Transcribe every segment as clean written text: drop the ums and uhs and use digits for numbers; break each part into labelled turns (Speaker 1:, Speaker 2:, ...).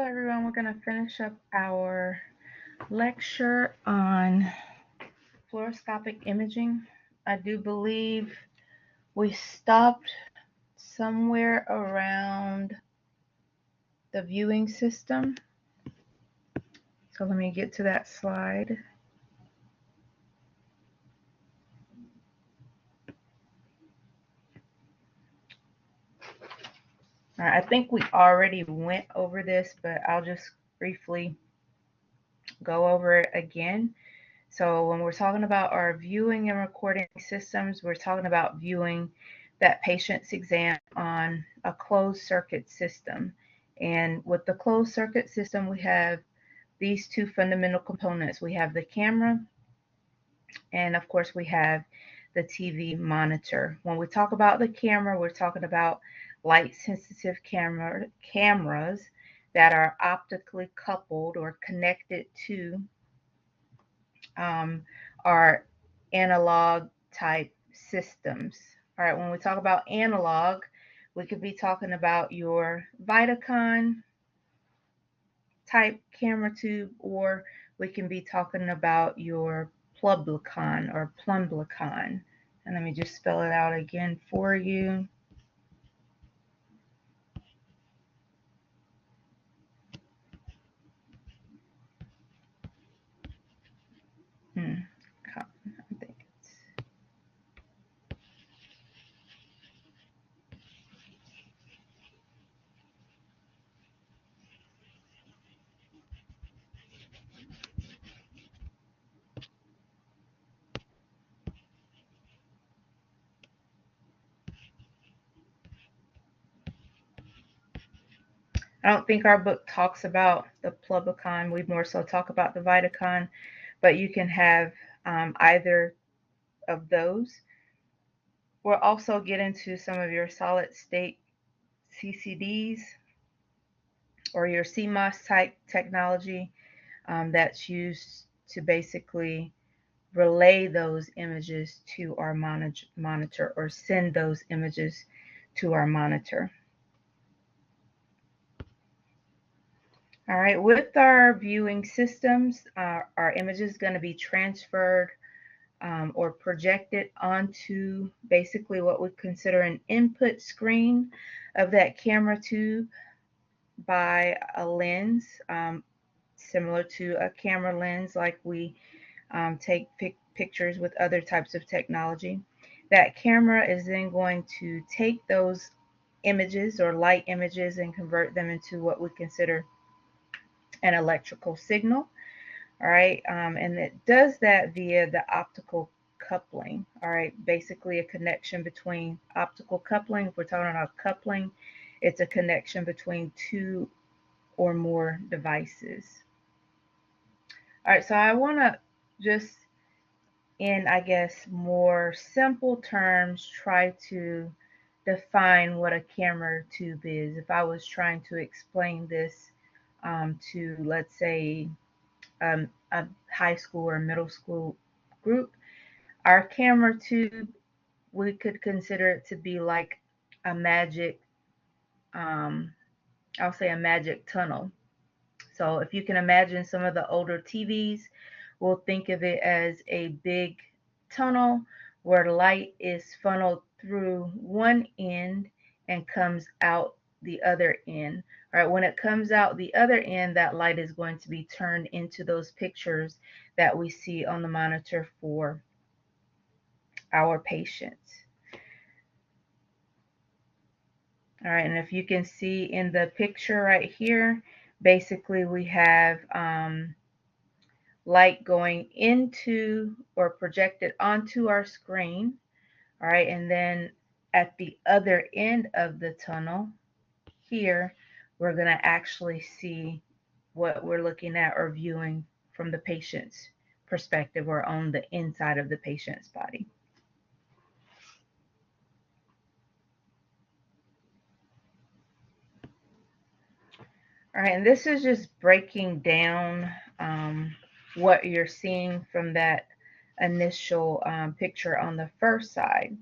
Speaker 1: Everyone, we're going to finish up our lecture on fluoroscopic imaging. I do believe we stopped somewhere around the viewing system. So let me get to that slide. All right, I think we already went over this, but I'll just briefly go over it again. So when we're talking about our viewing and recording systems, we're talking about viewing that patient's exam on a closed circuit system. And with the closed circuit system, we have these two fundamental components. We have the camera, and of course we have the TV monitor. When we talk about the camera, we're talking about light sensitive cameras that are optically coupled or connected to are analog type systems. All right, when we talk about analog, we could be talking about your Vidacon type camera tube, or we can be talking about your Publicon or Plumblicon. And let me just spell it out again for you. I think it's I don't think our book talks about the Plubicon. We more so talk about the Vitacon, but you can have either of those. We'll also get into some of your solid state CCDs or your CMOS type technology that's used to basically relay those images to our monitor or send those images to our monitor. All right, with our viewing systems, our image is going to be transferred or projected onto basically what we consider an input screen of that camera tube by a lens, similar to a camera lens like we take pictures with other types of technology. That camera is then going to take those images or light images and convert them into what we consider an electrical signal. All right, and it does that via the optical coupling. All right, basically a connection between optical coupling. If we're talking about coupling, it's a connection between two or more devices. All right, so I want to just, in I guess more simple terms, try to define what a camera tube is. If I was trying to explain this to, let's say, a high school or middle school group, our camera tube, we could consider it to be like a magic, I'll say a magic tunnel. So if you can imagine some of the older TVs, we'll think of it as a big tunnel where light is funneled through one end and comes out the other end. All right, when it comes out the other end, that light is going to be turned into those pictures that we see on the monitor for our patients. All right, and if you can see in the picture right here, basically we have light going into or projected onto our screen. All right, and then at the other end of the tunnel here, we're going to actually see what we're looking at or viewing from the patient's perspective or on the inside of the patient's body. All right, and this is just breaking down what you're seeing from that initial picture on the first side.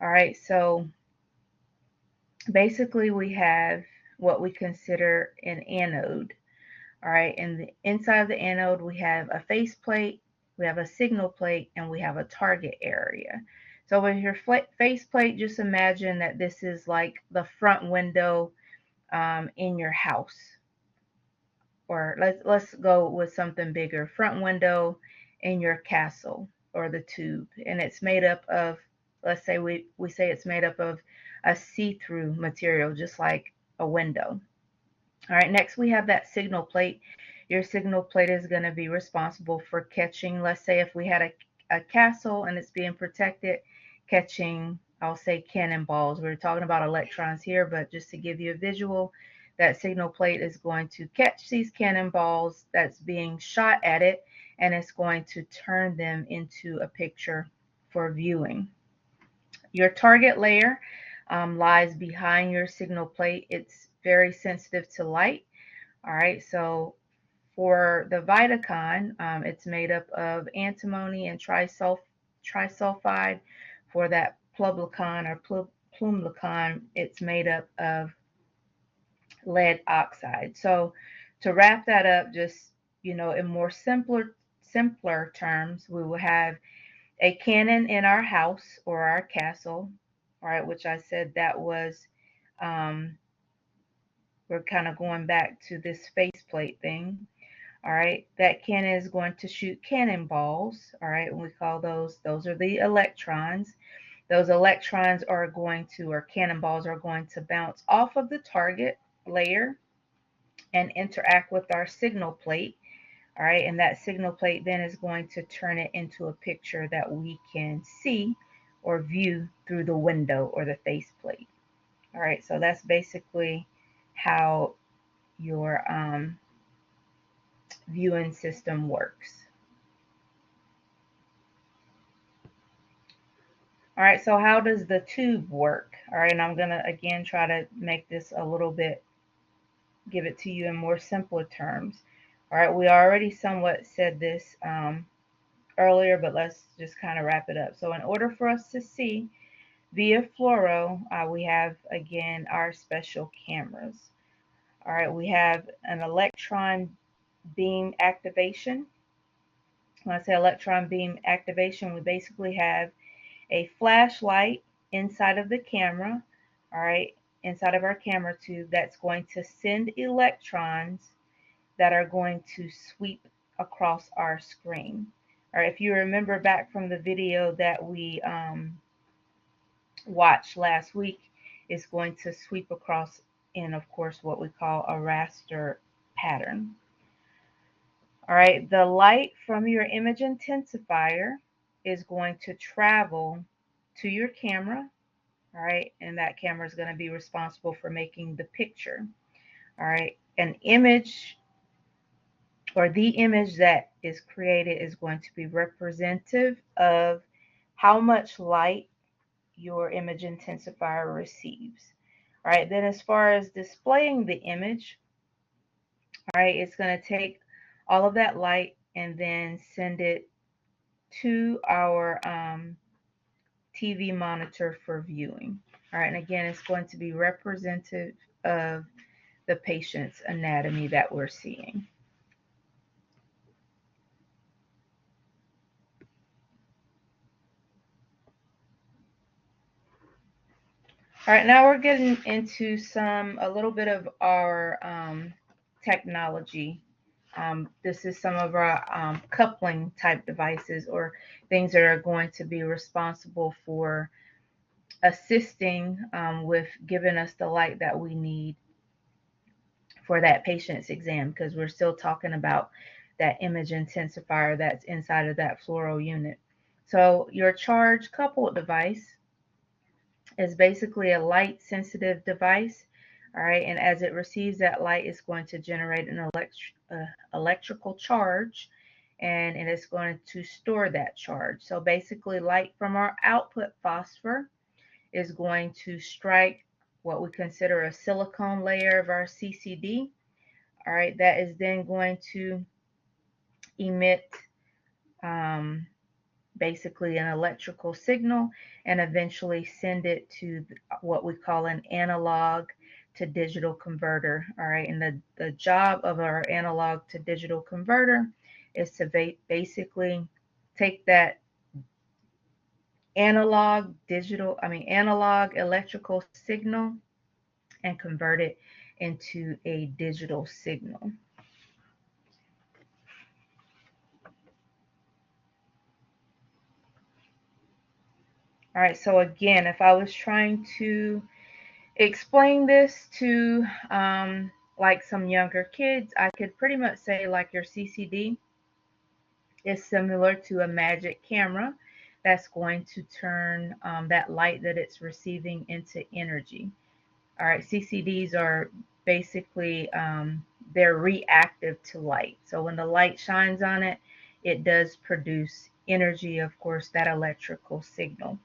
Speaker 1: All right, so basically we what we consider an anode. All right, and the inside of the anode, we have a faceplate, we have a signal plate, and we have a target area. So with your faceplate, just imagine that this is like the front window in your house. Or let's go with something bigger, front window in your castle or the tube. And it's made up of, let's say we say it's made up of a see-through material, just like a window. All right, next we have that signal plate. Your signal plate is going to be responsible for catching, let's say if we had a castle and it's being protected, catching, I'll say cannonballs. We're talking about electrons here, but just to give you a visual, that signal plate is going to catch these cannonballs that's being shot at it, and it's going to turn them into a picture for viewing. Your target layer lies behind your signal plate. It's very sensitive to light. All right, so for the Vitacon, it's made up of antimony and trisulfide. For that Plumlicon or Plumlicon, it's made up of lead oxide. So to wrap that up, just in more simpler terms, we will have a cannon in our house or our castle, all right, which I said that was, we're kind of going back to this faceplate thing. All right, that cannon is going to shoot cannonballs. All right, and we call those are the electrons. Those electrons are going to, or cannonballs are going to bounce off of the target layer and interact with our signal plate. All right, and that signal plate then is going to turn it into a picture that we can see or view through the window or the faceplate. All right, so that's basically how your viewing system works. All right, so how does the tube work? All right, and I'm gonna again try to make this a little bit, give it to you in more simpler terms. All right, we already somewhat said this earlier, but let's just kind of wrap it up. So in order for us to see via fluoro, we have again our special cameras. All right, we have an electron beam activation. When I say electron beam activation, we basically have a flashlight inside of the camera, all right, inside of our camera tube that's going to send electrons that are going to sweep across our screen. All right, if you remember back from the video that we watched last week, it's going to sweep across in, of course, what we call a raster pattern. All right, the light from your image intensifier is going to travel to your camera, all right, and that camera is going to be responsible for making the picture. All right, an image or the image that is created is going to be representative of how much light your image intensifier receives. All right, then as far as displaying the image, all right, it's going to take all of that light and then send it to our TV monitor for viewing. All right, and again, it's going to be representative of the patient's anatomy that we're seeing. All right, now we're getting into a little bit of our technology. This is some of our coupling type devices or things that are going to be responsible for assisting with giving us the light that we need for that patient's exam, because we're still talking about that image intensifier that's inside of that fluoro unit. So your charge coupled device is basically a light sensitive device. All right, and as it receives that light, it's going to generate an electrical charge, and it is going to store that charge. So basically, light from our output phosphor is going to strike what we consider a silicone layer of our CCD. All right, that is then going to emit basically an electrical signal and eventually send it to what we call an analog to digital converter. All right, and the job of our analog to digital converter is to basically take that analog electrical signal and convert it into a digital signal. All right, so again, if I was trying to explain this to like some younger kids, I could pretty much say like your CCD is similar to a magic camera that's going to turn that light that it's receiving into energy. All right, CCDs are basically they're reactive to light. So when the light shines on it, it does produce energy, of course, that electrical signal.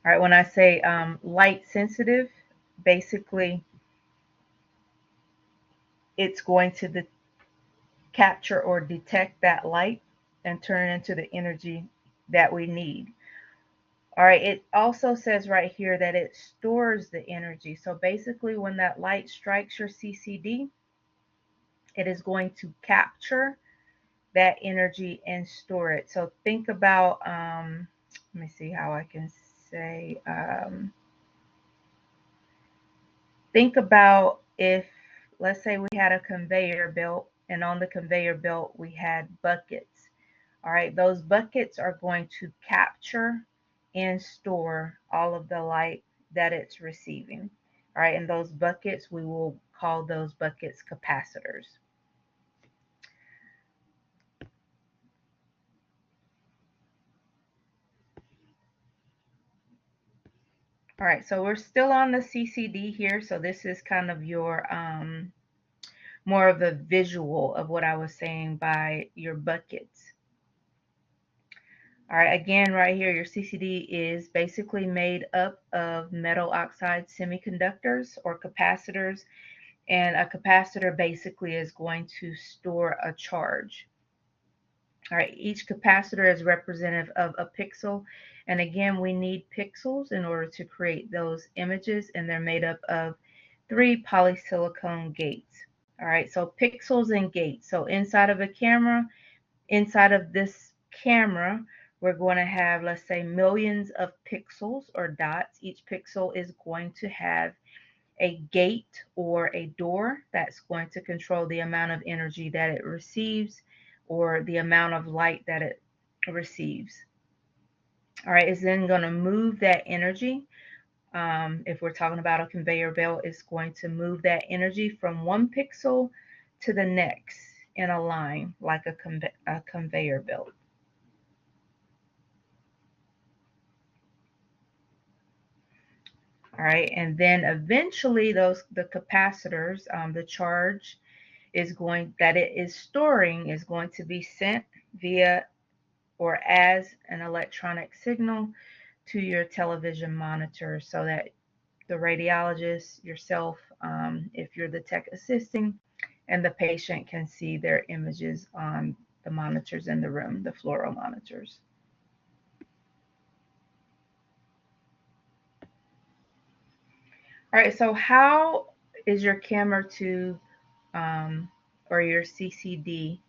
Speaker 1: All right, when I say light sensitive, basically it's going to capture or detect that light and turn it into the energy that we need. All right, it also says right here that it stores the energy. So basically, when that light strikes your CCD, it is going to capture that energy and store it. So think about, let me see how I can say, think about if, let's say we had a conveyor belt, and on the conveyor belt we had buckets. All right, those buckets are going to capture and store all of the light that it's receiving. All right, and those buckets, we will call those buckets capacitors. All right, so we're still on the CCD here. So this is kind of your more of a visual of what I was saying by your buckets. All right, again, right here, your CCD is basically made up of metal oxide semiconductors or capacitors, and a capacitor basically is going to store a charge. All right, each capacitor is representative of a pixel, and again, we need pixels in order to create those images, and they're made up of 3 polysilicon gates. All right, so pixels and gates. So inside of a camera, inside of this camera, we're going to have, let's say, millions of pixels or dots. Each pixel is going to have a gate or a door that's going to control the amount of energy that it receives or the amount of light that it receives. All right, it's then going to move that energy. If we're talking about a conveyor belt, it's going to move that energy from one pixel to the next in a line like a conveyor belt. All right, and then eventually the capacitors, the charge is going that it is storing is going to be sent via or as an electronic signal to your television monitor so that the radiologist, yourself, if you're the tech assisting, and the patient can see their images on the monitors in the room, the fluoro monitors. All right, so how is your camera to or your CCD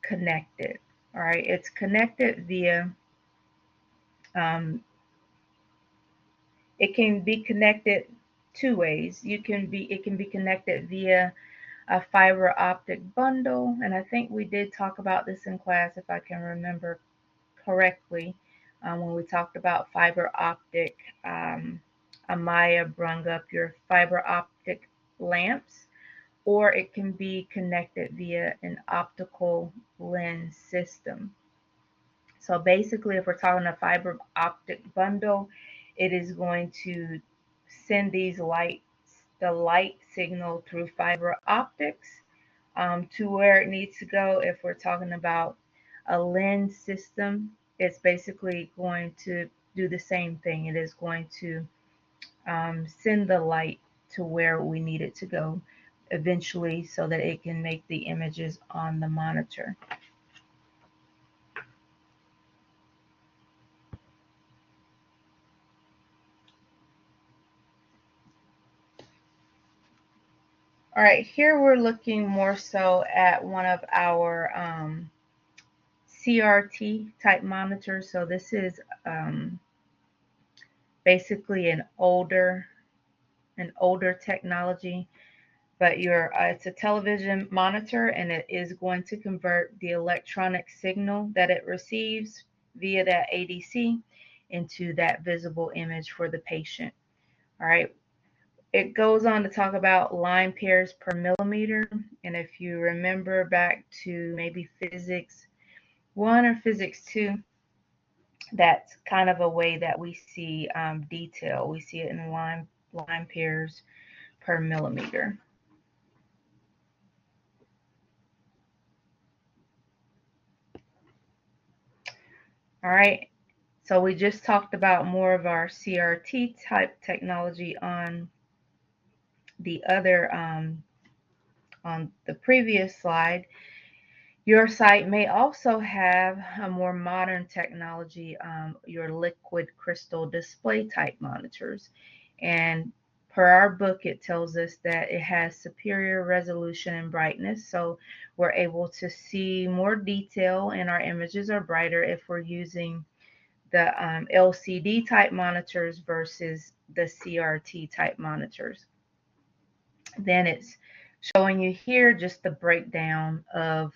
Speaker 1: connected? All right, it's connected via, um, it can be connected 2 ways. It can be connected via a fiber optic bundle, and I think we did talk about this in class if I can remember correctly, when we talked about fiber optic. Amaya brung up your fiber optic lamps, or it can be connected via an optical lens system. So basically, if we're talking a fiber optic bundle, it is going to send the light signal through fiber optics to where it needs to go. If we're talking about a lens system, it's basically going to do the same thing. It is going to send the light to where we need it to go eventually so that it can make the images on the monitor. All right, here we're looking more so at one of our CRT type monitors. So this is basically an older technology, but it's a television monitor, and it is going to convert the electronic signal that it receives via that ADC into that visible image for the patient. All right. It goes on to talk about line pairs per millimeter. And if you remember back to maybe physics 1 or physics 2, that's kind of a way that we see detail. We see it in line pairs per millimeter. All right. So we just talked about more of our CRT type technology on on the previous slide. Your site may also have a more modern technology, your liquid crystal display type monitors. And per our book, it tells us that it has superior resolution and brightness. So we're able to see more detail, and our images are brighter if we're using the LCD type monitors versus the CRT type monitors. Then it's showing you here just the breakdown of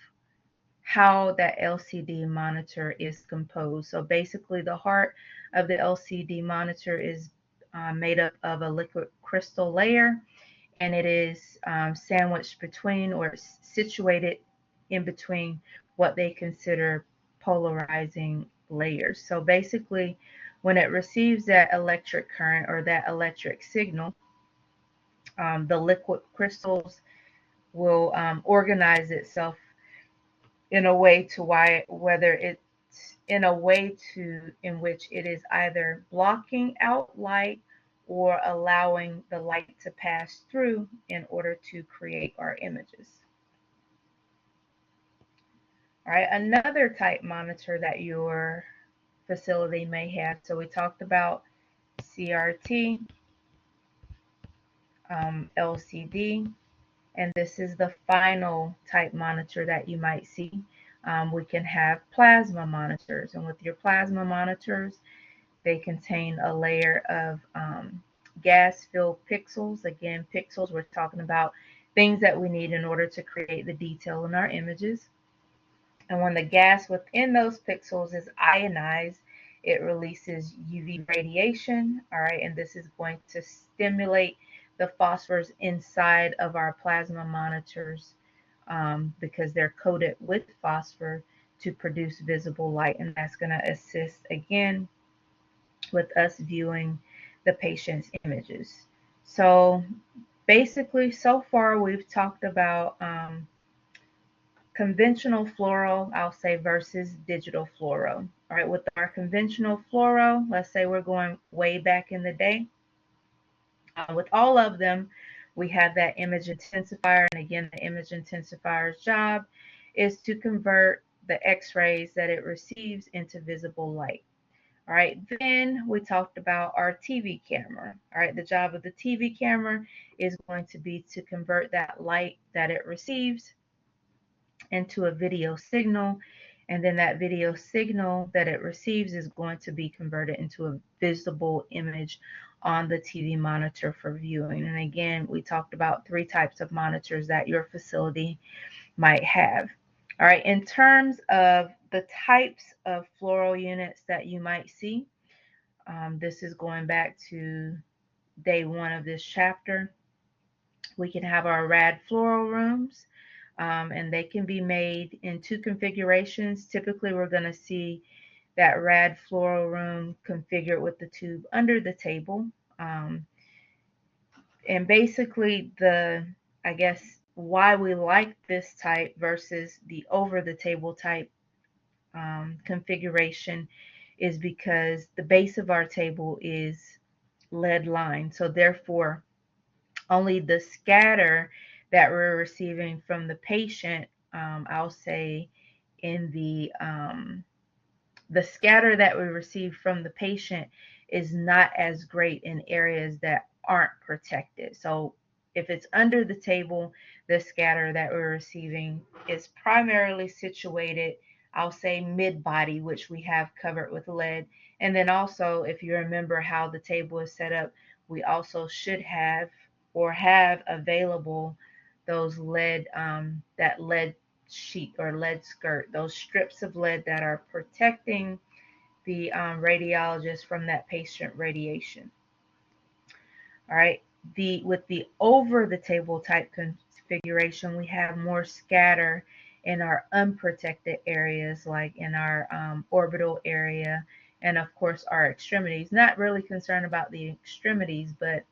Speaker 1: how that LCD monitor is composed. So basically, the heart of the LCD monitor is made up of a liquid crystal layer, and it is sandwiched between, or situated in between, what they consider polarizing layers. So basically, when it receives that electric current or that electric signal, the liquid crystals will organize itself in a way to whether it's in a way to in which it is either blocking out light or allowing the light to pass through in order to create our images. All right, another type monitor that your facility may have. So we talked about CRT, LCD, and this is the final type monitor that you might see. We can have plasma monitors, and with your plasma monitors, they contain a layer of gas-filled pixels. Again, pixels, we're talking about things that we need in order to create the detail in our images. And when the gas within those pixels is ionized, it releases UV radiation. All right, and this is going to stimulate the phosphors inside of our plasma monitors because they're coated with phosphor to produce visible light. And that's going to assist again with us viewing the patient's images. So basically, so far we've talked about conventional fluoro, I'll say, versus digital fluoro. All right, with our conventional fluoro, let's say we're going way back in the day. With all of them, we have that image intensifier. And again, the image intensifier's job is to convert the X-rays that it receives into visible light. All right, then we talked about our TV camera. All right, the job of the TV camera is going to be to convert that light that it receives into a video signal, and then that video signal that it receives is going to be converted into a visible image on the TV monitor for viewing. And again, we talked about 3 types of monitors that your facility might have. All right, in terms of the types of fluoro units that you might see, this is going back to day 1 of this chapter. We can have our rad fluoro rooms, and they can be made in 2 configurations. Typically, we're going to see that rad fluoro room configured with the tube under the table. And basically, I guess, why we like this type versus the over the table type configuration is because the base of our table is lead lined. So therefore, only the scatter that we're receiving from the patient, I'll say, in the scatter that we receive from the patient is not as great in areas that aren't protected. So If it's under the table, the scatter that we're receiving is primarily situated, I'll say mid-body, which we have covered with lead. And then also, if you remember how the table is set up, we also should have or have available those lead, that lead sheet or lead skirt, those strips of lead that are protecting the radiologist from that patient radiation. All right. With the over the table type configuration, we have more scatter in our unprotected areas, like in our orbital area, and of course our extremities. Not really concerned about the extremities, but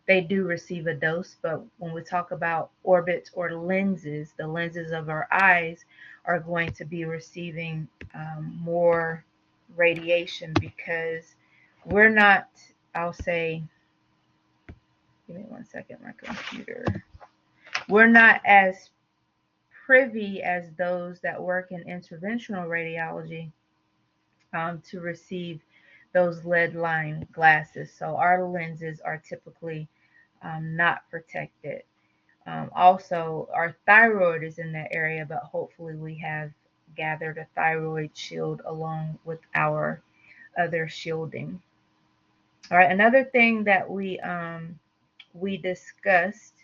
Speaker 1: they do receive a dose. But when we talk about orbits or lenses, the lenses of our eyes are going to be receiving more radiation because we're not, I'll say, give me one second, my computer. We're not as privy as those that work in interventional radiology to receive those lead line glasses. So our lenses are typically not protected. Also, our thyroid is in that area, but hopefully we have gathered a thyroid shield along with our other shielding. All right, another thing that we discussed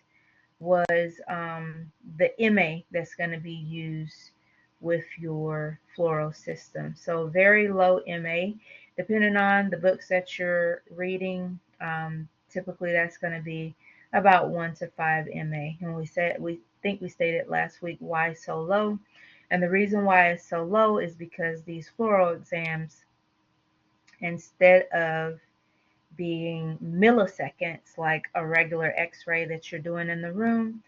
Speaker 1: was the MA that's going to be used with your fluoro system. So very low MA, depending on the books that you're reading. Typically, that's going to be about 1 to 5 MA. And we think we stated last week why so low. And the reason why it's so low is because these fluoro exams, instead of being milliseconds like a regular x-ray that you're doing in the room,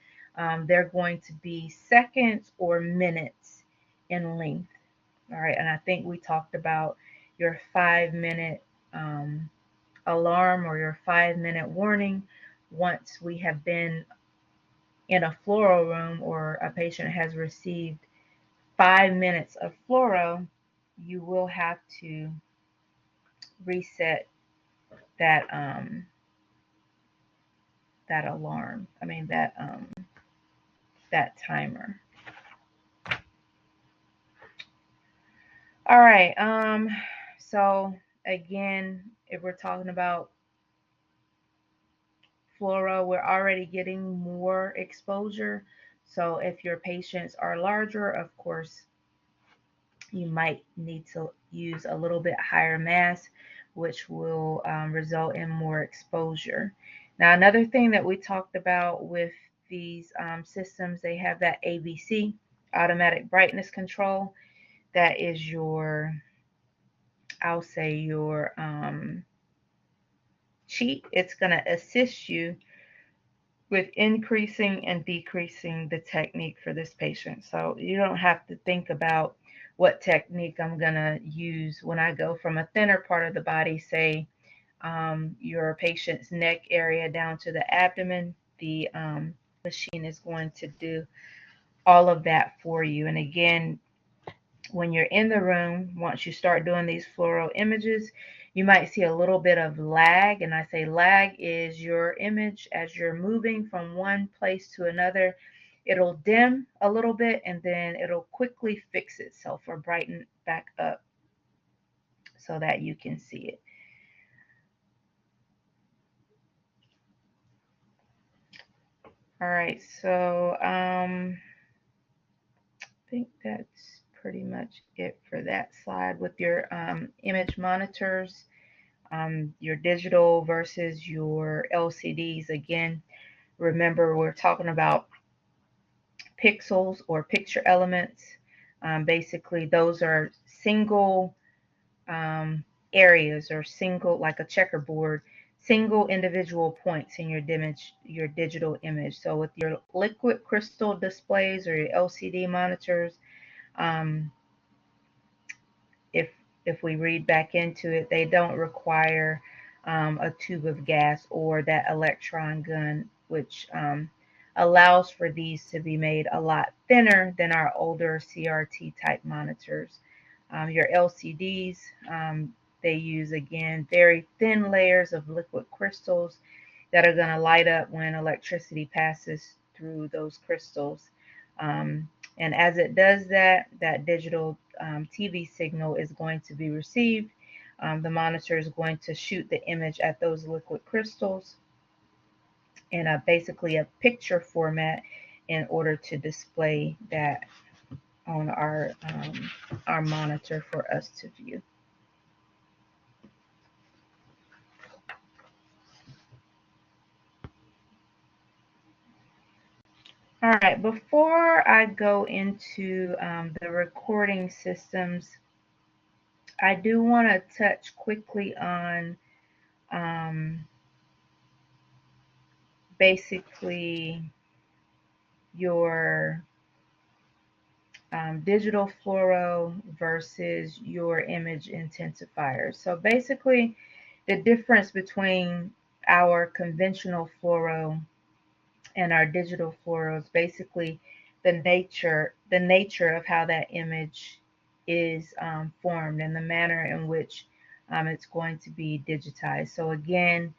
Speaker 1: they're going to be seconds or minutes in length. All right, and I think we talked about your 5-minute alarm or your 5-minute warning. Once we have been in a fluoro room or a patient has received 5 minutes of fluoro, you will have to reset that that alarm. I mean that timer. All right. So again, if we're talking about fluoro, we're already getting more exposure. So if your patients are larger, of course, you might need to use a little bit higher mass, which will result in more exposure. Now, another thing that we talked about with these systems, they have that ABC, automatic brightness control. That is your, I'll say, your cheat. It's going to assist you with increasing and decreasing the technique for this patient. So you don't have to think about what technique I'm going to use when I go from a thinner part of the body, say your patient's neck area down to the abdomen. The machine is going to do all of that for you. And again, when you're in the room, once you start doing these fluoro images, you might see a little bit of lag. And I say lag is your image as you're moving from one place to another. It'll dim a little bit and then it'll quickly fix itself or brighten back up so that you can see it. All right, so I think that's pretty much it for that slide with your image monitors. Your digital versus your LCDs. Again, remember we're talking about pixels or picture elements. Basically, those are single areas or single, like a checkerboard, single individual points in your digital image. So with your liquid crystal displays or your LCD monitors, um, if if we read back into it, they don't require a tube of gas or that electron gun, which allows for these to be made a lot thinner than our older CRT type monitors. Your LCDs, they use again very thin layers of liquid crystals that are going to light up when electricity passes through those crystals. Um, and as it does that, that digital TV signal is going to be received. The monitor is going to shoot the image at those liquid crystals in basically a picture format in order to display that on our monitor for us to view. All right, before I go into the recording systems, I do want to touch quickly on um, basically your digital fluoro versus your image intensifiers. So basically, the difference between our conventional fluoro and our digital fluoros, basically the nature of how that image is formed and the manner in which it's going to be digitized. So again,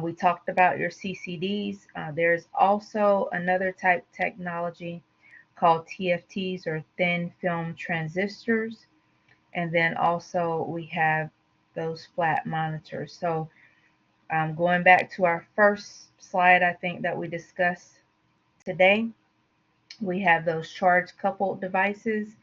Speaker 1: we talked about your CCDs. There's also another type technology called TFTs, or thin film transistors, and then also we have those flat monitors. So going back to our first slide, I think that we discussed today, we have those charge coupled devices.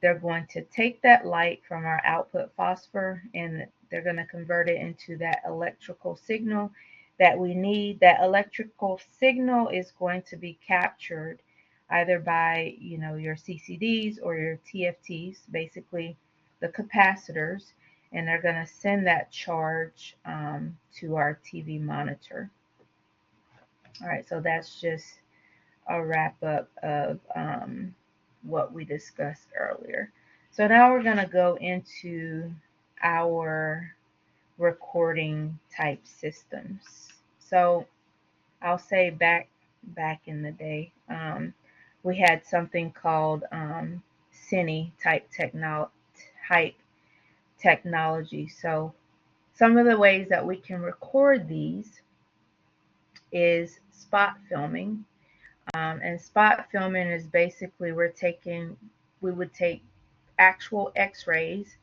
Speaker 1: They're going to take that light from our output phosphor and they're going to convert it into that electrical signal that we need. That electrical signal is going to be captured either by, your CCDs or your TFTs, basically the capacitors, and they're going to send that charge to our TV monitor. All right, so that's just a wrap up of what we discussed earlier. So now we're going to go into our recording type systems. So I'll say back in the day, we had something called cine type technology. So some of the ways that we can record these is spot filming. And spot filming is basically we would take actual X-rays,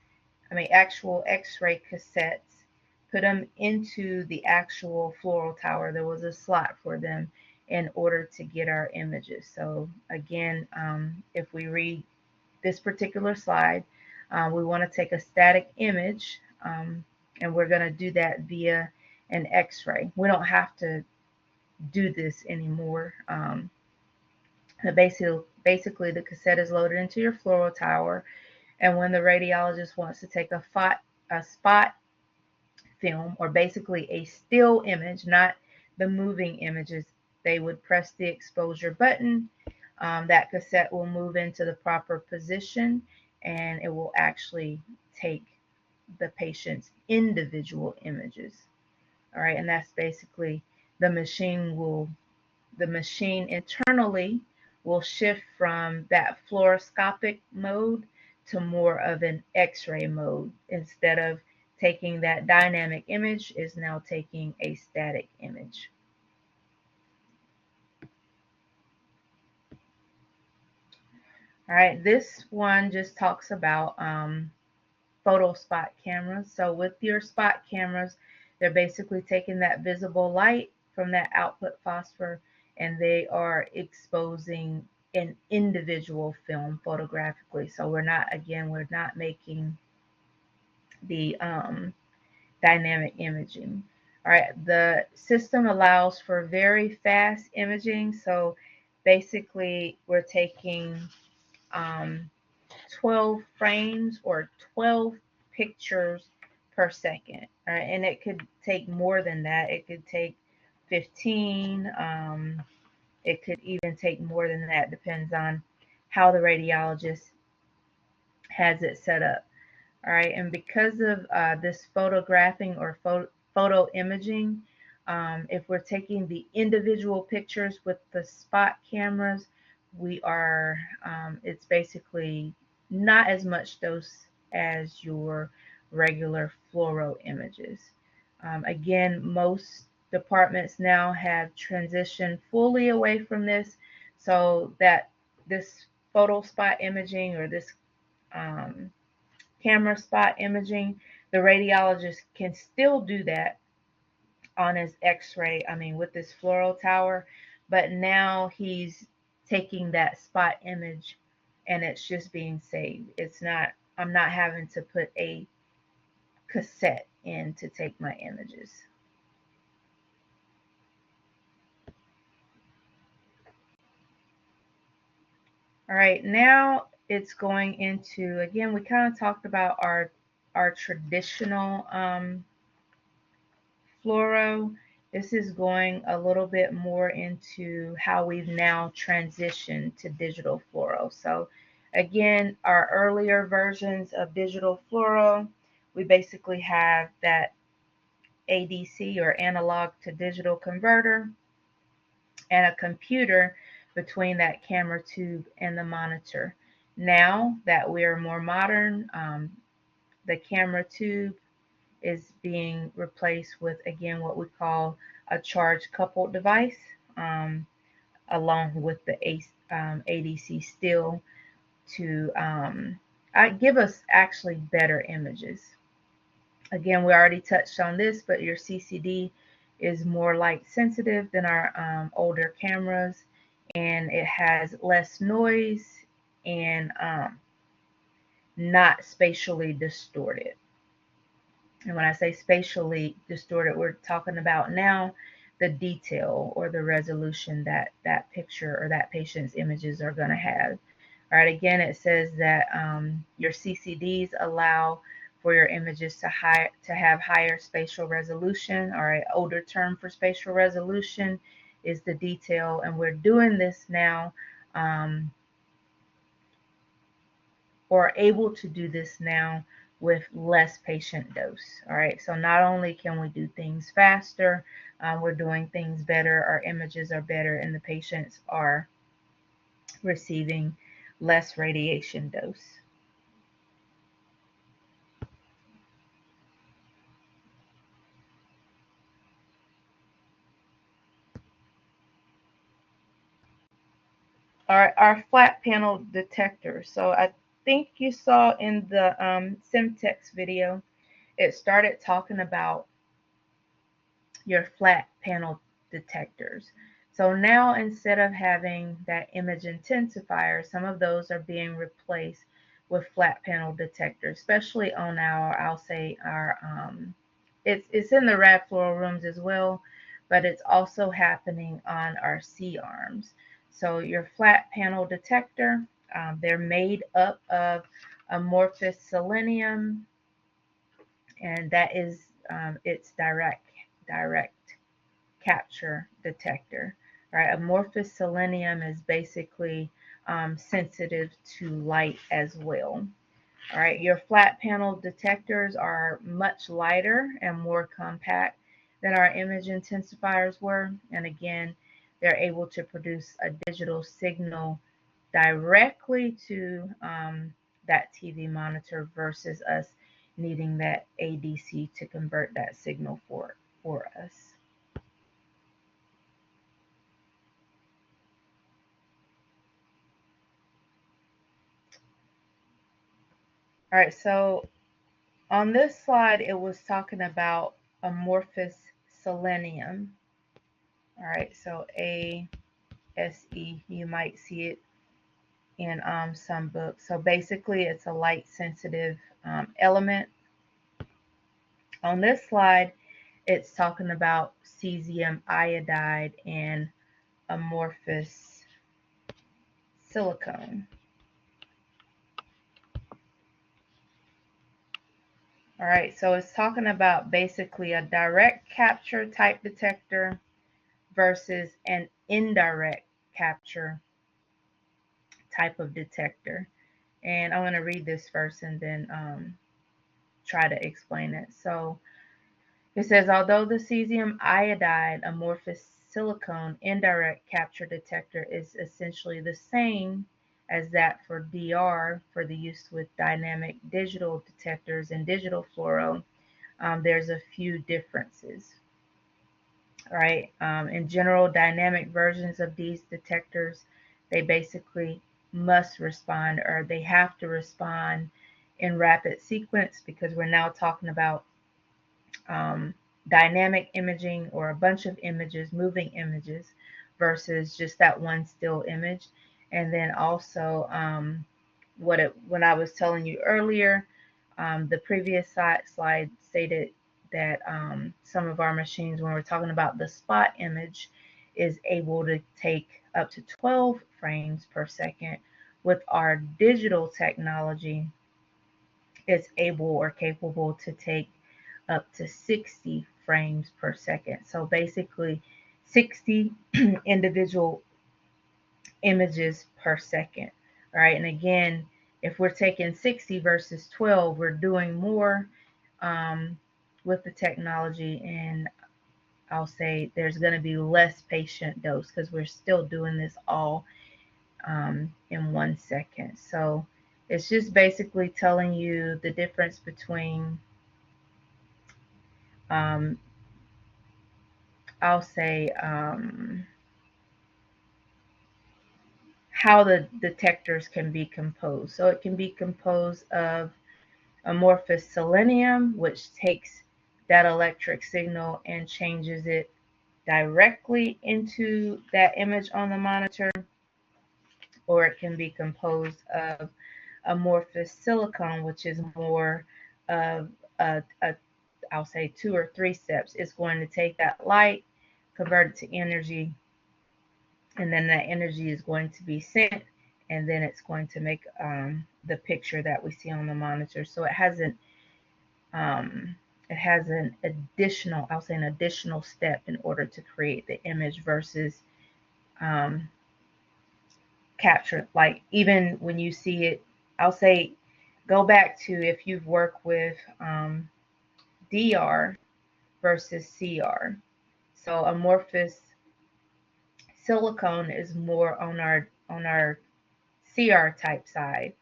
Speaker 1: actual X-ray cassettes, put them into the actual fluoral tower. There was a slot for them in order to get our images. So again, if we read this particular slide, we want to take a static image, and we're going to do that via an X-ray. We don't have to do this anymore. Basically, the cassette is loaded into your fluoral tower, and when the radiologist wants to take a spot film, or basically a still image, not the moving images, they would press the exposure button. That cassette will move into the proper position, and it will actually take the patient's individual images. All right, and that's basically the machine will the machine internally will shift from that fluoroscopic mode to more of an X-ray mode. Instead of taking that dynamic image, is now taking a static image. All right, this one just talks about photo spot cameras. So with your spot cameras, they're basically taking that visible light from that output phosphor and they are exposing an individual film photographically. So we're not making the dynamic imaging. All right, the system allows for very fast imaging. So basically, we're taking um, 12 frames or 12 pictures per second. All right, and it could take more than that. It could take 15. It could even take more than that. Depends on how the radiologist has it set up. All right, and because of this photographing or photo imaging, if we're taking the individual pictures with the spot cameras, it's basically not as much dose as your regular fluoro images. Again, departments now have transitioned fully away from this, so that this photo spot imaging or this um, camera spot imaging, the radiologist can still do that on his x-ray, with this fluoro tower, but now he's taking that spot image and it's just being saved. It's not, I'm not having to put a cassette in to take my images. All right, now it's going into, again, we kind of talked about our traditional fluoro. This is going a little bit more into how we've now transitioned to digital fluoro. So again, our earlier versions of digital fluoro, we basically have that ADC or analog to digital converter and a computer between that camera tube and the monitor. Now that we are more modern, the camera tube is being replaced with, again, what we call a charge coupled device, along with the ADC still to give us actually better images. Again, we already touched on this, but your CCD is more light sensitive than our older cameras, and it has less noise and not spatially distorted. And when I say spatially distorted, we're talking about now the detail or the resolution that that picture or that patient's images are going to have. All right, again, it says that your CCDs allow for your images to have higher spatial resolution. All right, older term for spatial resolution is the detail, and we're doing this now, or able to do this now with less patient dose. All right, so not only can we do things faster, we're doing things better, our images are better, and the patients are receiving less radiation dose. Our flat panel detector. So I think you saw in the Simtex video, it started talking about your flat panel detectors. So now instead of having that image intensifier, some of those are being replaced with flat panel detectors, especially on our, I'll say our, it's in the rad fluoro rooms as well, but it's also happening on our C arms. So your flat panel detector, they're made up of amorphous selenium, and that is its direct capture detector. Right, amorphous selenium is basically sensitive to light as well. All right, your flat panel detectors are much lighter and more compact than our image intensifiers were. And again, they're able to produce a digital signal directly to that TV monitor versus us needing that ADC to convert that signal for us. All right, so on this slide, it was talking about amorphous selenium. All right, so ASE, you might see it in some books. So basically, it's a light sensitive element. On this slide, it's talking about cesium iodide and amorphous silicone. All right, so it's talking about basically a direct capture type detector versus an indirect capture type of detector. And I'm going to read this first and then try to explain it. So it says, although the cesium iodide amorphous silicone indirect capture detector is essentially the same as that for DR for the use with dynamic digital detectors and digital fluoro, there's a few differences. right? In general, dynamic versions of these detectors, they basically must respond, or they have to respond in rapid sequence, because we're now talking about um, dynamic imaging, or a bunch of images, moving images, versus just that one still image. And then also, when I was telling you earlier, the previous slide stated that some of our machines, when we're talking about the spot image, is able to take up to 12 frames per second. With our digital technology, it's able or capable to take up to 60 frames per second. So basically 60 individual images per second, right? And again, if we're taking 60 versus 12, we're doing more um, with the technology, and I'll say there's going to be less patient dose, because we're still doing this all in 1 second. So it's just basically telling you the difference between um, I'll say how the detectors can be composed. So it can be composed of amorphous selenium, which takes that electric signal and changes it directly into that image on the monitor, or it can be composed of amorphous silicon, which is more of a I'll say 2 or 3 steps. It's going to take that light, convert it to energy, and then that energy is going to be sent, and then it's going to make the picture that we see on the monitor. So um, it has an additional, I'll say an additional step in order to create the image, versus um, capture. Like even when you see it, I'll say go back to if you've worked with DR versus CR. So amorphous silicone is more on our CR type side.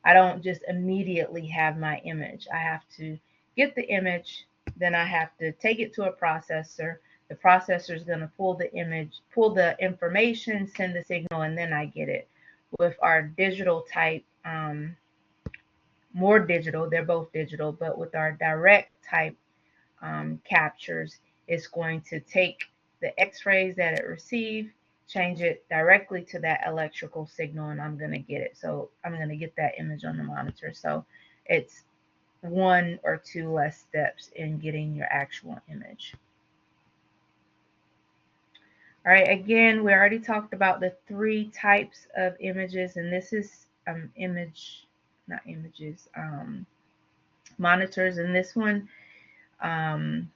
Speaker 1: I don't just immediately have my image. I have to get the image, then I have to take it to a processor. The processor is going to pull the image, pull the information, send the signal, and then I get it. With our digital type, more digital, they're both digital, but with our direct type captures, it's going to take the x-rays that it received, change it directly to that electrical signal, and I'm going to get it. So I'm going to get that image on the monitor. So it's 1 or 2 less steps in getting your actual image. All right, again, we already talked about the 3 types of images, and this is not images, monitors. And this one, um,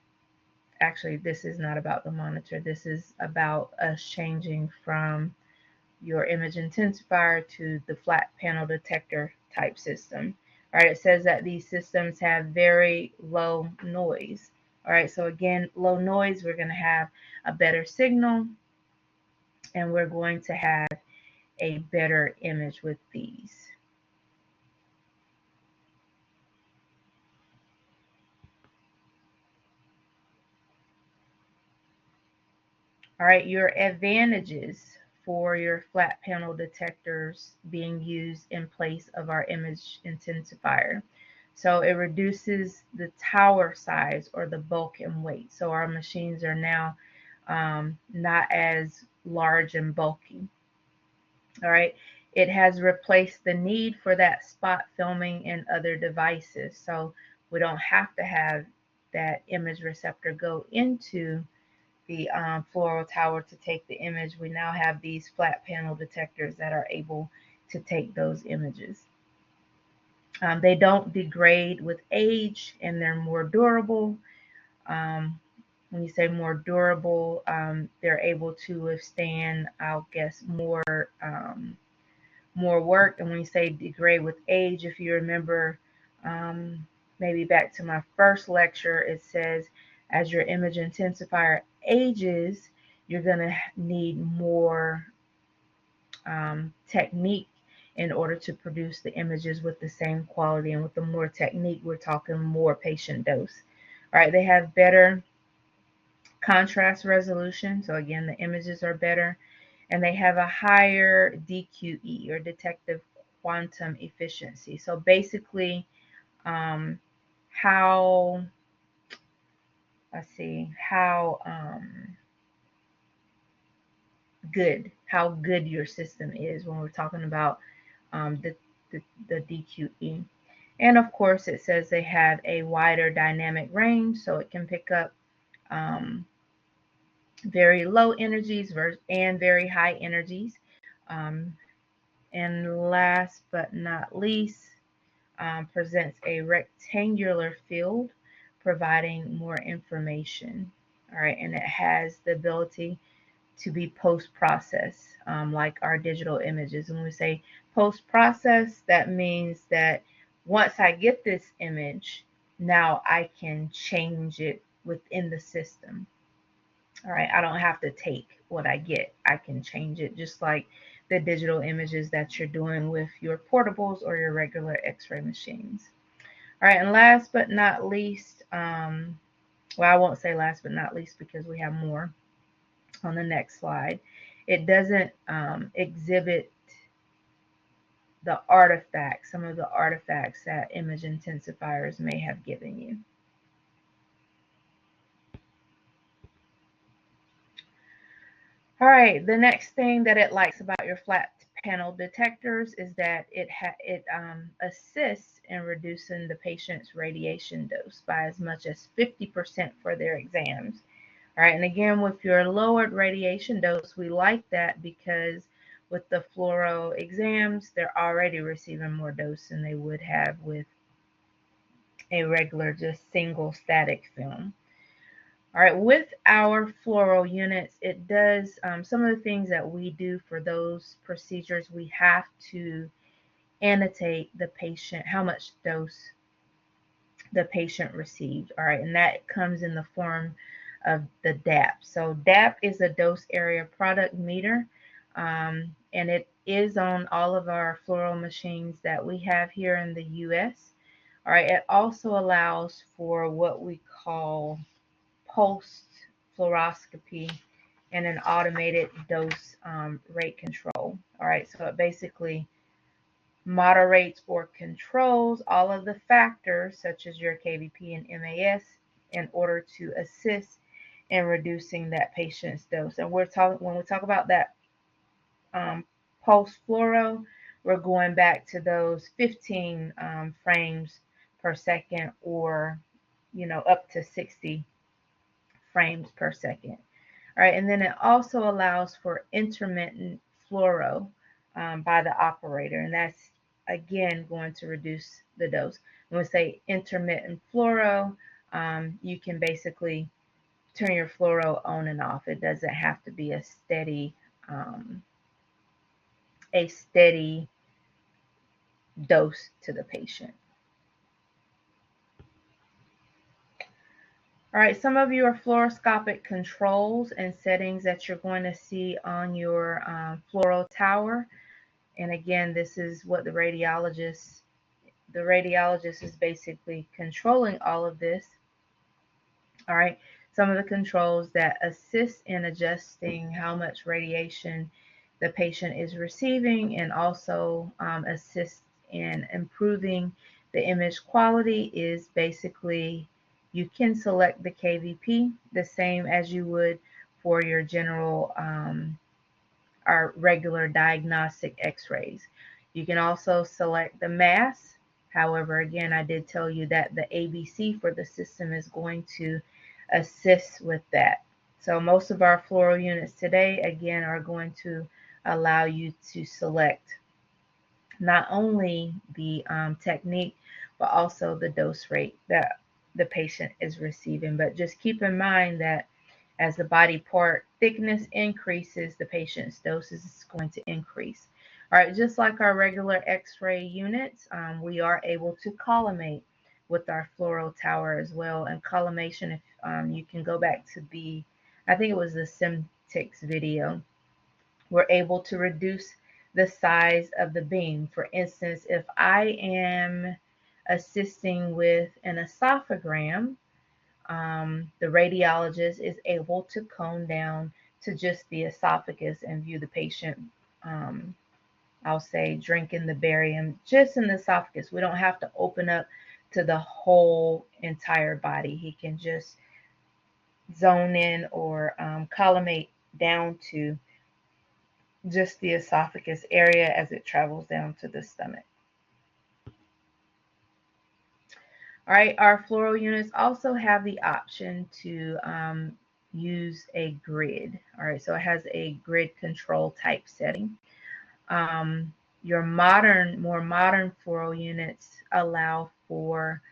Speaker 1: actually, this is not about the monitor. This is about us changing from your image intensifier to the flat panel detector type system. All right, it says that these systems have very low noise. All right, so again, low noise, we're going to have a better signal, and we're going to have a better image with these. All right, your advantages for your flat panel detectors being used in place of our image intensifier. So it reduces the tower size or the bulk and weight. So our machines are now not as large and bulky. All right, it has replaced the need for that spot filming in other devices. So we don't have to have that image receptor go into the fluoro tower to take the image. We now have these flat panel detectors that are able to take those images. They don't degrade with age, and they're more durable. Um, when you say more durable, they're able to withstand, I'll guess, more work. And when you say degrade with age, if you remember, um, maybe back to my first lecture, it says as your image intensifier ages, you're going to need more technique in order to produce the images with the same quality. And with the more technique, we're talking more patient dose. All right, they have better contrast resolution. So again, the images are better, and they have a higher DQE, or detective quantum efficiency. So basically, um, how let's see how good your system is when we're talking about um, the, the DQE. And of course, it says they have a wider dynamic range, so it can pick up um, very low energies and very high energies. Um, and last but not least, presents a rectangular field, providing more information. All right, and it has the ability to be post-processed, like our digital images. When we say post-process, that means that once I get this image, now I can change it within the system. All right, I don't have to take what I get. I can change it, just like the digital images that you're doing with your portables or your regular x-ray machines. All right, and last but not least, well, I won't say last but not least because we have more on the next slide. It doesn't exhibit the artifacts, some of the artifacts that image intensifiers may have given you. All right, the next thing that it likes about your flat panel detectors is that it assists in reducing the patient's radiation dose by as much as 50% for their exams. All right, and again, with your lowered radiation dose, we like that because with the fluoro exams, they're already receiving more dose than they would have with a regular, just single static film. All right, with our fluoro units, it does some of the things that we do for those procedures. We have to annotate the patient, how much dose the patient received. All right, and that comes in the form of the DAP. So DAP is a dose area product meter, and it is on all of our fluoro machines that we have here in the US. All right, it also allows for what we call post fluoroscopy and an automated dose rate control. All right, so it basically moderates or controls all of the factors such as your KVP and MAS in order to assist in reducing that patient's dose. And when we talk about that post fluoro, we're going back to those 15 frames per second, or up to 60 frames per second. All right, and then it also allows for intermittent fluoro by the operator, and that's again going to reduce the dose. When we say intermittent fluoro, you can basically turn your fluoro on and off. It doesn't have to be um, a steady dose to the patient. All right, some of your fluoroscopic controls and settings that you're going to see on your fluoro tower. And again, this is what the radiologist is basically controlling all of this. All right, some of the controls that assist in adjusting how much radiation the patient is receiving, and also assist in improving the image quality is basically you can select the KVP the same as you would for your general our regular diagnostic x-rays. You can also select the mass. However, again, I did tell you that the ABC for the system is going to assist with that. So most of our fluoro units today, again, are going to allow you to select not only the technique, but also the dose rate that the patient is receiving. But just keep in mind that as the body part thickness increases, the patient's dose is going to increase. All right, just like our regular x-ray units, we are able to collimate with our fluoro tower as well. And collimation, if you can go back to I think it was the Simtix video, we're able to reduce the size of the beam. For instance, if I am assisting with an esophagram, the radiologist is able to cone down to just the esophagus and view the patient. Um, I'll say drinking the barium just in the esophagus. We don't have to open up to the whole entire body. He can just zone in or collimate down to just the esophagus area as it travels down to the stomach. All right, our fluoro units also have the option to use a grid. All right, so it has a grid control type setting. Your more modern fluoro units allow for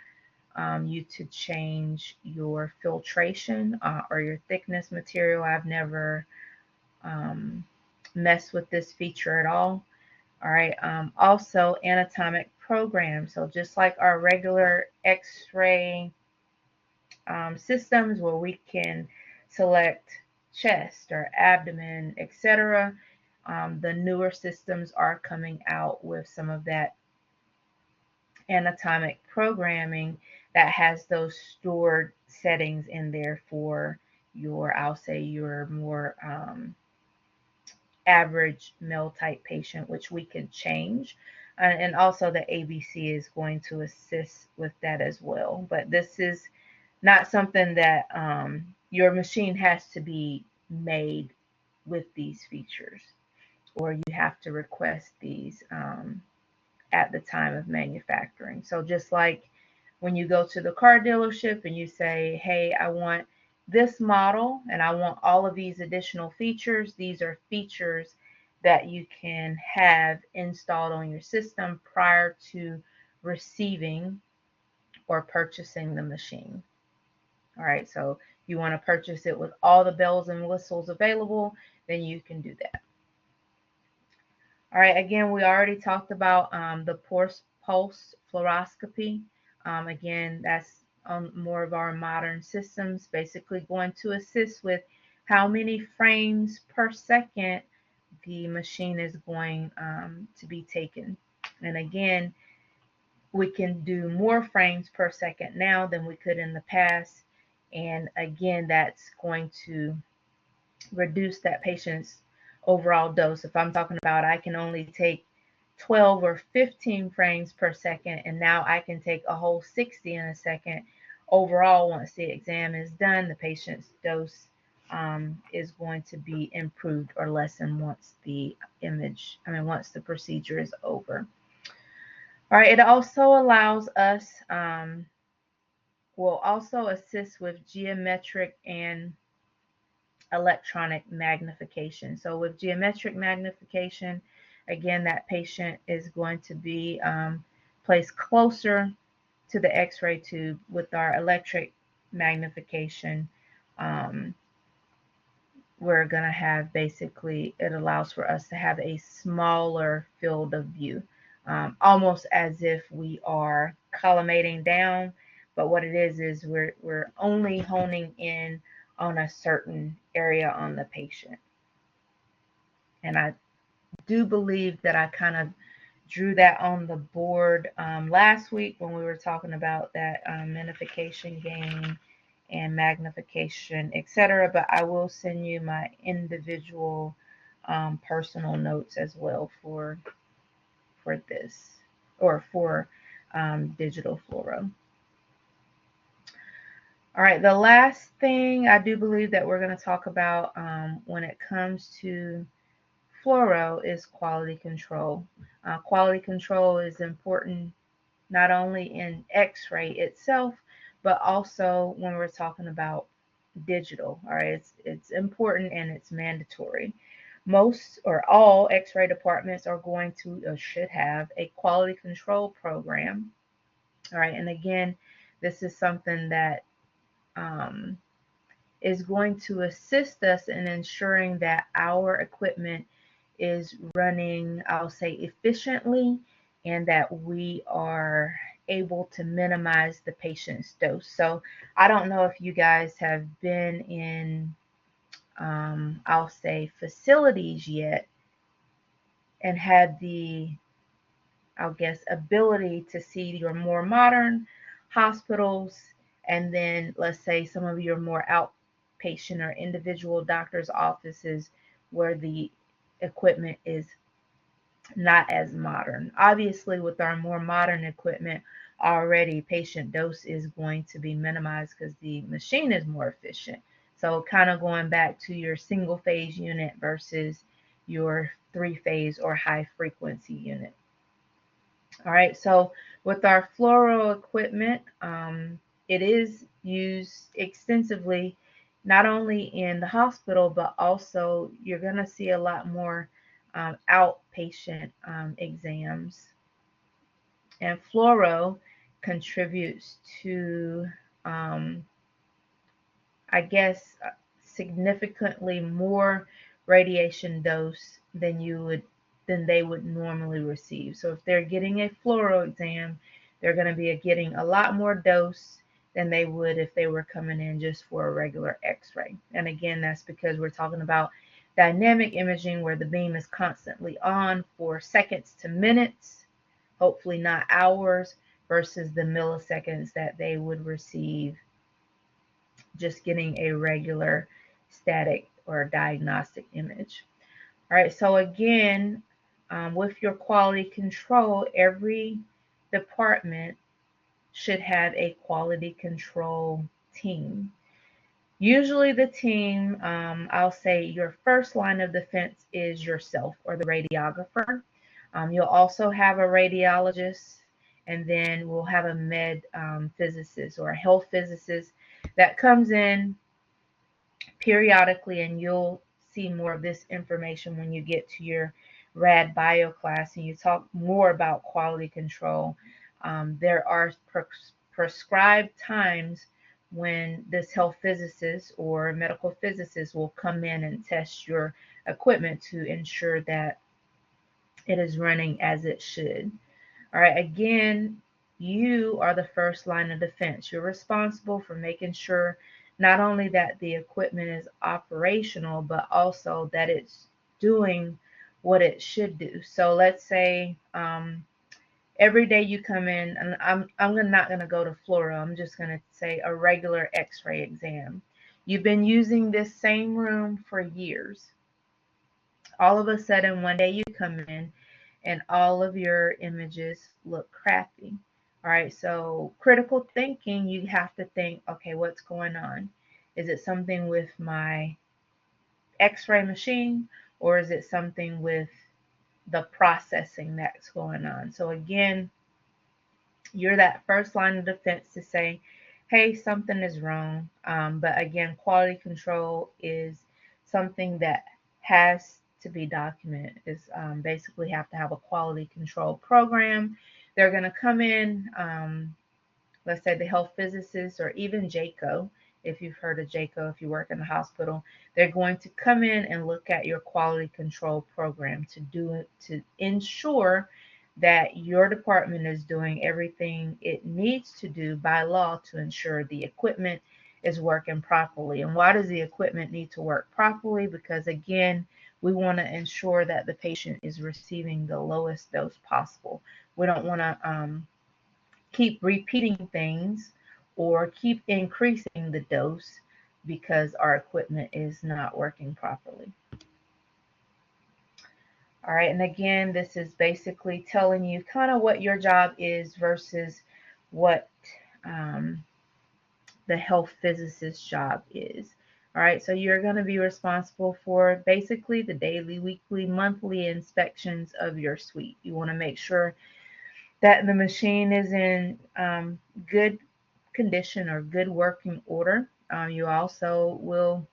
Speaker 1: you to change your filtration or your thickness material. I've never messed with this feature at all. All right. Also, anatomic program. So just like our regular X-ray systems, where we can select chest or abdomen, etc., the newer systems are coming out with some of that anatomic programming that has those stored settings in there for your, I'll say, your more average male type patient, which we can change. And also the ABC is going to assist with that as well. But this is not something that your machine has to be made with these features, or you have to request these at the time of manufacturing. So just like when you go to the car dealership and you say, hey, I want this model and I want all of these additional features, these are features that you can have installed on your system prior to receiving or purchasing the machine. All right, so you want to purchase it with all the bells and whistles available, then you can do that. All right, again, we already talked about the pulse fluoroscopy. Again, that's on more of our modern systems, basically going to assist with how many frames per second the machine is going to be taken. And again, we can do more frames per second now than we could in the past. And again, that's going to reduce that patient's overall dose. If I'm talking about I can only take 12 or 15 frames per second, and now I can take a whole 60 in a second. Overall, once the exam is done, the patient's dose is going to be improved or lessened once once the procedure is over. All right, it also allows us, will also assist with geometric and electronic magnification. So with geometric magnification, again, that patient is going to be placed closer to the X-ray tube. With our electric magnification, we're going to have basically, it allows for us to have a smaller field of view, almost as if we are collimating down. But what it is we're only honing in on a certain area on the patient. And I do believe that I kind of drew that on the board last week when we were talking about that magnification gain and magnification, etc. But I will send you my individual personal notes as well for this, or for digital fluoro. All right, the last thing I do believe that we're going to talk about when it comes to fluoro is quality control. Quality control is important not only in X-ray itself, but also when we're talking about digital. All right, it's important and it's mandatory. Most or all X-ray departments are going to or should have a quality control program. All right, and again, this is something that is going to assist us in ensuring that our equipment is running, I'll say, efficiently, and that we are able to minimize the patient's dose. So I don't know if you guys have been in, I'll say, facilities yet and had the, I'll guess, ability to see your more modern hospitals And then let's say some of your more outpatient or individual doctor's offices where the equipment is not as modern. Obviously, with our more modern equipment, already patient dose is going to be minimized because the machine is more efficient. So, kind of going back to your single phase unit versus your three phase or high frequency unit. All right, so with our fluoro equipment, it is used extensively, not only in the hospital, but also you're going to see a lot more outpatient exams. And fluoro contributes to, um, I guess, significantly more radiation dose than they would normally receive. So if they're getting a fluoro exam, they're going to be getting a lot more dose than they would if they were coming in just for a regular X-ray. And again, that's because we're talking about dynamic imaging where the beam is constantly on for seconds to minutes, hopefully not hours, versus the milliseconds that they would receive just getting a regular static or diagnostic image. All right, so again, with your quality control, every department should have a quality control team. Usually the team, I'll say your first line of defense is yourself or the radiographer. You'll also have a radiologist, and then we'll have a med physicist or a health physicist that comes in periodically, and you'll see more of this information when you get to your rad bio class and you talk more about quality control. There are prescribed times when this health physicist or medical physicist will come in and test your equipment to ensure that it is running as it should. All right, again, you are the first line of defense. You're responsible for making sure not only that the equipment is operational, but also that it's doing what it should do. So let's say every day you come in, and I'm not going to go to fluoro, I'm just going to say a regular x-ray exam. You've been using this same room for years. All of a sudden, one day you come in and all of your images look crappy. All right, so critical thinking, you have to think, okay, what's going on? Is it something with my x-ray machine, or is it something with the processing that's going on? So again, you're that first line of defense to say, hey, something is wrong. But again, quality control is something that has to be documented. Is basically have to have a quality control program. They're going to come in, let's say the health physicist or even JACO, if you've heard of JACO, if you work in the hospital, they're going to come in and look at your quality control program to do it, to ensure that your department is doing everything it needs to do by law to ensure the equipment is working properly. And why does the equipment need to work properly? Because again, we want to ensure that the patient is receiving the lowest dose possible. We don't want to keep repeating things or keep increasing the dose because our equipment is not working properly. All right, and again, this is basically telling you kind of what your job is versus what the health physicist's job is. All right, so you're going to be responsible for basically the daily, weekly, monthly inspections of your suite. You want to make sure that the machine is in good condition or good working order. You also will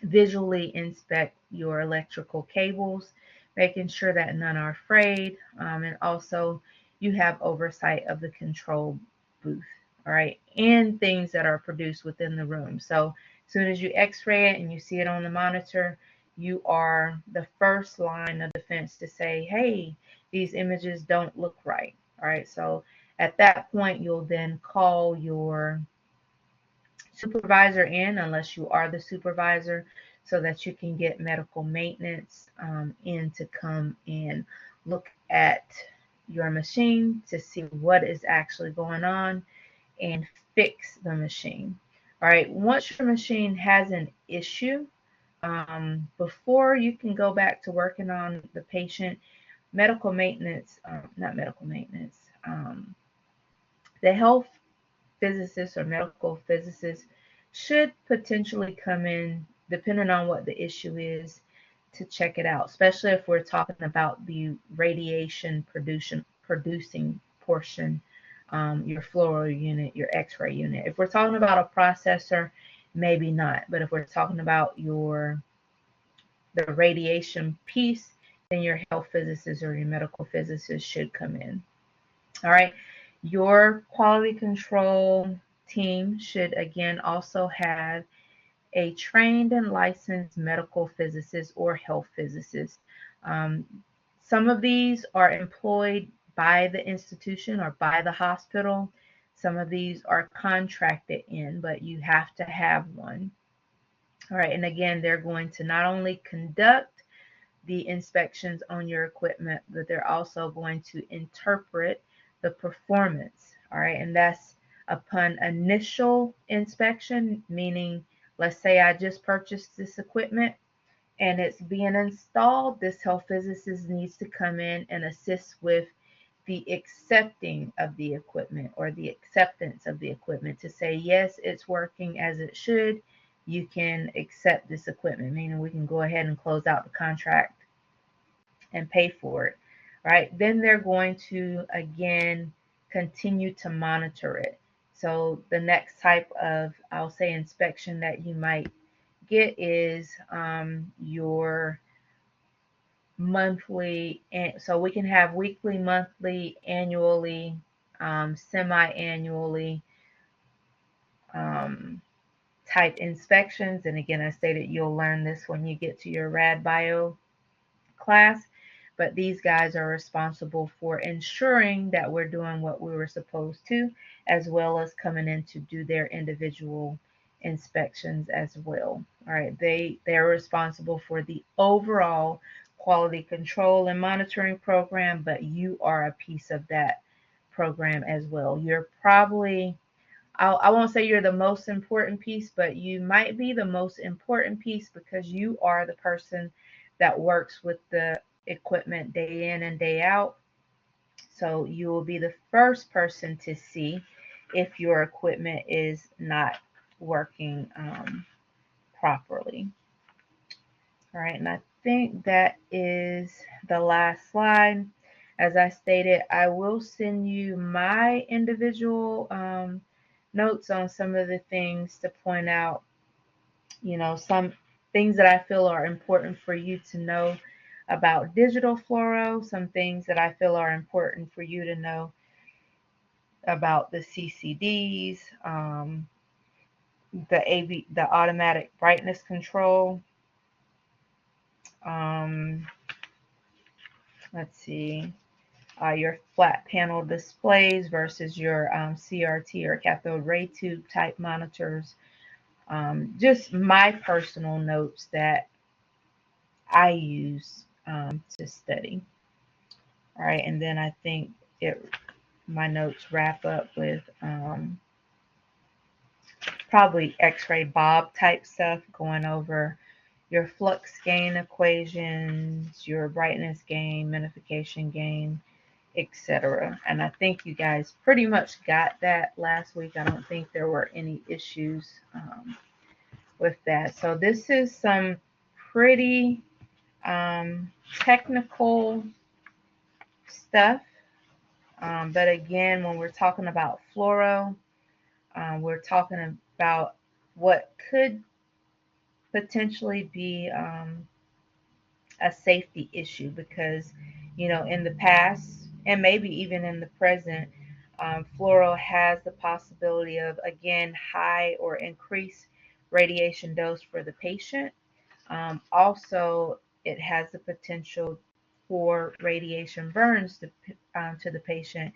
Speaker 1: visually inspect your electrical cables, making sure that none are frayed, and also you have oversight of the control booth, all right, and things that are produced within the room. So as soon as you x-ray it and you see it on the monitor, you are the first line of defense to say, hey, these images don't look right. All right, so at that point, you'll then call your supervisor in, unless you are the supervisor, so that you can get medical maintenance in to come and look at your machine to see what is actually going on and fix the machine. All right, once your machine has an issue, before you can go back to working on the patient, medical maintenance, not medical maintenance, the health physicists or medical physicists should potentially come in, depending on what the issue is, to check it out, especially if we're talking about the radiation producing portion, your fluoro unit, your X-ray unit. If we're talking about a processor, maybe not. But if we're talking about the radiation piece, then your health physicist or your medical physicist should come in. All right. Your quality control team should again also have a trained and licensed medical physicist or health physicist. Um, some of these are employed by the institution or by the hospital. Some of these are contracted in, but you have to have one. All right. And again, they're going to not only conduct the inspections on your equipment, but they're also going to interpret the performance. All right. And that's upon initial inspection, meaning, let's say I just purchased this equipment and it's being installed. This health physicist needs to come in and assist with the accepting of the equipment or the acceptance of the equipment to say, yes, it's working as it should. You can accept this equipment, meaning we can go ahead and close out the contract and pay for it, right? Then they're going to, again, continue to monitor it. So the next type of, I'll say, inspection that you might get is your monthly. And so we can have weekly, monthly, annually, semi-annually um, type inspections. And again, I stated you'll learn this when you get to your rad bio class, but these guys are responsible for ensuring that we're doing what we were supposed to, as well as coming in to do their individual inspections as well. All right, they're responsible for the overall quality control and monitoring program, but you are a piece of that program as well. You're probably, I won't say you're the most important piece, but you might be the most important piece because you are the person that works with the equipment day in and day out. So you will be the first person to see if your equipment is not working properly. All right, and I think that is the last slide. As I stated, I will send you my individual notes on some of the things to point out, some things that I feel are important for you to know about digital fluoro, some things that I feel are important for you to know about the CCDs, the automatic brightness control. Um, let's see, your flat panel displays versus your CRT or cathode ray tube type monitors. Just my personal notes that I use to study. All right, and then I think my notes wrap up with probably X-ray Bob type stuff, going over your flux gain equations, your brightness gain, magnification gain, etc. And I think you guys pretty much got that last week. I don't think there were any issues with that. So this is some pretty technical stuff. But again, when we're talking about fluoro, we're talking about what could potentially be a safety issue because, in the past and maybe even in the present, fluoro has the possibility of, again, high or increased radiation dose for the patient. Also, it has the potential for radiation burns to the patient,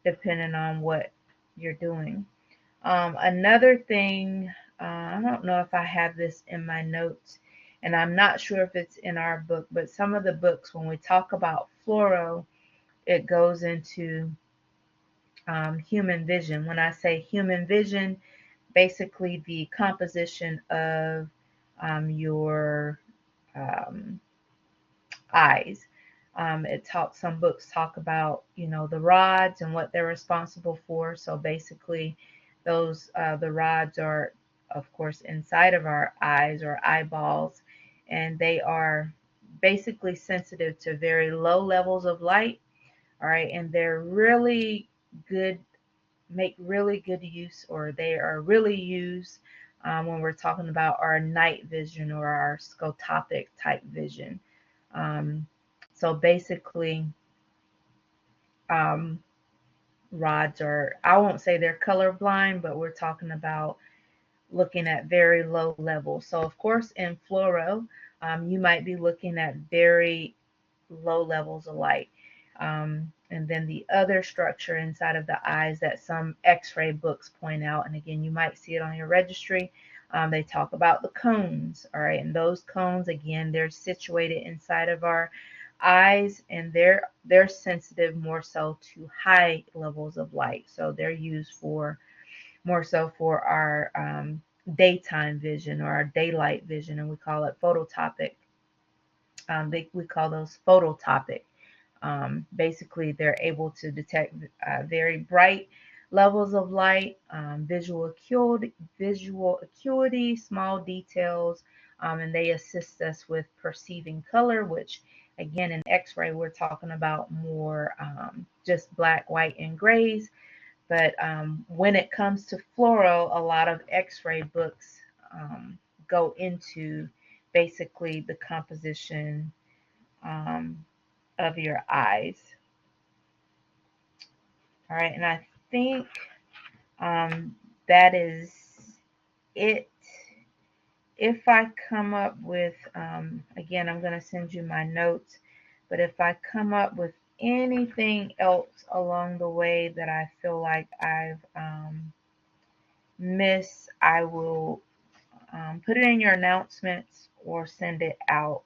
Speaker 1: depending on what you're doing. Another thing, I don't know if I have this in my notes, and I'm not sure if it's in our book, but some of the books, when we talk about fluoro, it goes into human vision. When I say human vision, basically the composition of your um, eyes. Some books talk about, the rods and what they're responsible for. So basically, the rods are, of course, inside of our eyes or eyeballs, and they are basically sensitive to very low levels of light. All right, and they're really good, make really good use, or they are really used when we're talking about our night vision or our scotopic type vision. Um, so basically, um, rods are, I won't say they're colorblind, but we're talking about looking at very low levels. So, of course, in fluoro, you might be looking at very low levels of light. And then the other structure inside of the eyes that some x-ray books point out, and again, you might see it on your registry, they talk about the cones. All right, and those cones, again, they're situated inside of our eyes, and they're sensitive more so to high levels of light. So they're used for more so for our daytime vision or our daylight vision, and we call it phototopic. We call those phototopic. Basically, they're able to detect very bright levels of light, visual acuity, small details, and they assist us with perceiving color, which again in X-ray we're talking about more just black, white, and grays. But when it comes to fluoro, a lot of X-ray books go into basically the composition um, of your eyes. All right, and I think that is it. If I come up with, again, I'm going to send you my notes, but if I come up with anything else along the way that I feel like I've missed, I will put it in your announcements or send it out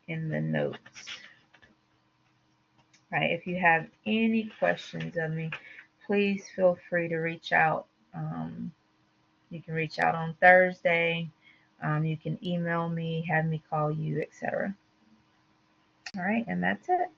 Speaker 1: in the notes. Right. If you have any questions of me, please feel free to reach out. You can reach out on Thursday. You can email me, have me call you, etc. All right, and that's it.